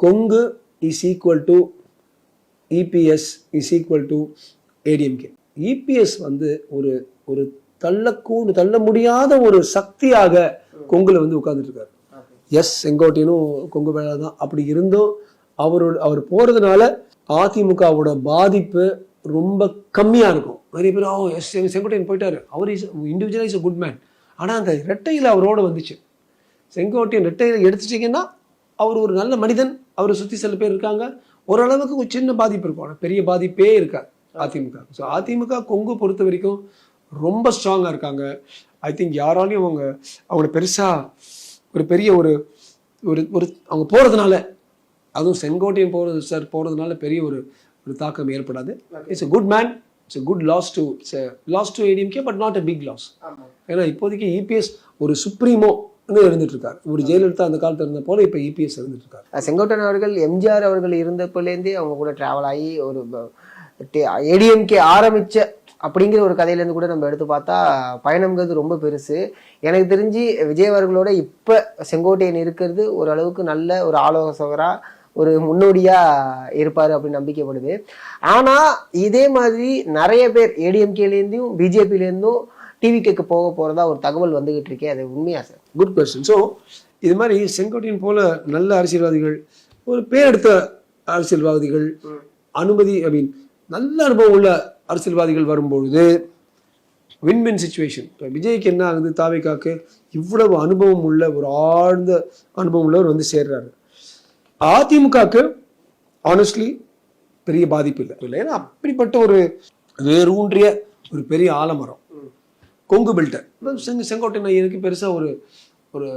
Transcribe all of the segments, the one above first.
Kongu is equal to EPS is equal to ADMK. EPS வந்து ஒரு ஒரு தள்ள முடியாத ஒரு சக்தியாக கொங்குல வந்து உட்கார்ந்துட்டு இருக்காரு. எஸ், செங்கோட்டையனும் கொங்கு வேலை தான். அப்படி இருந்தும் அவர் போறதுனால அதிமுகவோட பாதிப்பு ரொம்ப கம்மியா இருக்கும். நிறைய பேர் எஸ் செங்கோட்டையன் போயிட்டாரு, அவர் இண்டிவிஜுவலா இஸ் அ குட் மேன். ஆனா அந்த ரெட்டையில அவரோட வந்துச்சு. செங்கோட்டையன் ரெட்டையில எடுத்துட்டீங்கன்னா அவர் ஒரு நல்ல மனிதன். அவரை சுத்தி சில பேர் இருக்காங்க. ஓரளவுக்கு ஒரு சின்ன பாதிப்பு இருக்கும், ஆனால் பெரிய பாதிப்பே இருக்காது அதிமுக. ஸோ அதிமுக கொங்கு பொறுத்த வரைக்கும் ரொம்ப ஸ்ட்ராங்காக இருக்காங்க. ஐ திங்க் யாராலையும் அவங்கள பெருசாக ஒரு பெரிய ஒரு ஒரு ஒரு அவங்க போகிறதுனால, அதுவும் செங்கோட்டையன் போகிறதுனால பெரிய ஒரு தாக்கம் ஏற்படாது. It's a good man, it's a good loss to ADMK, but not a big loss. ஏன்னா இப்போதைக்கு இபிஎஸ் ஒரு சுப்ரீமோ இருந்துட்டு இருக்காரு. ஒரு ஜெயலலிதா அந்த காலத்துல இருந்த போல இப்ப இபிஎஸ் இருந்துட்டு இருக்காரு. செங்கோட்டையன் அவர்கள் எம்ஜிஆர் அவர்கள் இருந்தப்பலேருந்தே அவங்க கூட டிராவல் ஆகி ஒரு ஏடிஎம்கே ஆரம்பிச்ச அப்படிங்கிற ஒரு கதையிலேருந்து கூட நம்ம எடுத்து பார்த்தா பயணம்ங்கிறது ரொம்ப பெருசு. எனக்கு தெரிஞ்சு விஜய் அவர்களோட இப்போ செங்கோட்டையன் இருக்கிறது ஓரளவுக்கு நல்ல ஒரு ஆலோசகராக ஒரு முன்னோடியா இருப்பாரு அப்படின்னு நம்பிக்கைப்படுது. ஆனா இதே மாதிரி நிறைய பேர் ஏடிஎம்கேலேருந்தும் பிஜேபியிலேருந்தும் டிவிக்கு போக போறதா ஒரு தகவல் வந்துகிட்டு இருக்கே, அது உண்மையா சார்? Good question. ஸோ இது மாதிரி செங்கோட்டையன் போல நல்ல அரசியல்வாதிகள், ஒரு பேர் எடுத்த அரசியல்வாதிகள், நல்ல அனுபவம் உள்ள அரசியல்வாதிகள் வரும்பொழுது வின் சிச்சுவேஷன். இப்போ விஜய்க்கு என்ன ஆகுது, தாவேக்காக்கு இவ்வளவு அனுபவம் உள்ள ஒரு ஆழ்ந்த அனுபவம் உள்ளவர் வந்து சேர்றாரு. அதிமுகக்கு ஆனஸ்ட்லி பெரிய பாதிப்பு இல்லை. ஏன்னா அப்படிப்பட்ட ஒரு வேரூன்றிய ஒரு பெரிய ஆலமரம் கொங்கு பெல்ட்டை. செங்கோட்டையன் எனக்கு பெருசா ஒரு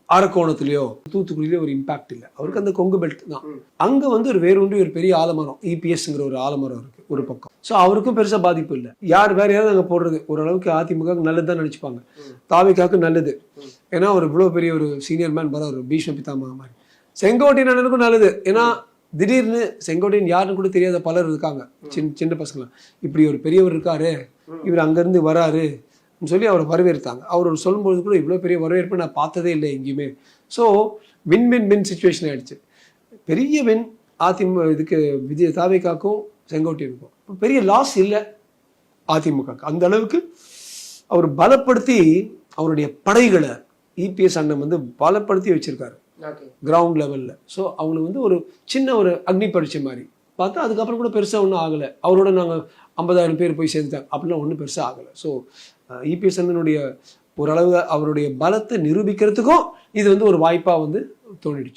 அரக்கோணத்திலேயோ தூத்துக்குடியிலேயோ ஒரு இம்பாக்ட் இல்லை. அவருக்கு அந்த கொங்கு பெல்ட் தான். அங்க வந்து ஒரு வேரூன்றி ஒரு பெரிய ஆலமரம், இபிஎஸ்ங்கிற ஒரு ஆலமரம் இருக்கு ஒரு பக்கம். ஸோ அவருக்கும் பெருசா பாதிப்பு இல்லை. வேற யாராவது அங்கே போடுறது ஓரளவுக்கு அதிமுக நல்லது தான் நினைச்சுப்பாங்க, தாவேக்காக்கு நல்லது. ஏன்னா ஒரு இவ்வளவு பெரிய ஒரு சீனியர் மேன் வர ஒரு பீஷ்ம பிதாமகா மாதிரி. செங்கோட்டையன் அண்ணனுக்கும் நல்லது. ஏன்னா திடீர்னு செங்கோட்டையன் யாருன்னு கூட தெரியாத பலர் இருக்காங்க, சின்ன பசங்க. இப்படி ஒரு பெரியவர் இருக்காரு, இவர் அங்கிருந்து வராரு சொல்லி அவரை வரவேற்றாங்க. அவர் சொல்லும்போது கூட இவ்வளோ பெரிய வரவேற்பு நான் பார்த்ததே இல்லை எங்கேயுமே. ஸோ வின் சிச்சுவேஷன் ஆயிடுச்சு. பெரிய வின் இதுக்கு தாவேக்காக்கும் செங்கோட்டையனுக்கும். பெரிய லாஸ் இல்லை அதிமுக. அந்த அளவுக்கு அவர் பலப்படுத்தி அவருடைய படைகளை இபிஎஸ் அண்ணன் வந்து பலப்படுத்தி வச்சிருக்காரு கிரவுண்ட் லெவல்ல. ஸோ அவங்களுக்கு வந்து ஒரு சின்ன ஒரு அக்னி பரீட்சை மாதிரி பார்த்தா அதுக்கப்புறம் கூட பெருசாக ஒன்றும் ஆகலை. அவரோட நாங்கள் 50,000 பேர் போய் சேர்ந்துட்டாங்க அப்படிலாம் ஒன்றும் பெருசாக ஆகலை. ஸோ இபிஎஸ் அண்ணனுடைய ஓரளவு அவருடைய பலத்தை நிரூபிக்கிறதுக்கும் இது வந்து ஒரு வாய்ப்பாக வந்து தோணிடுச்சு.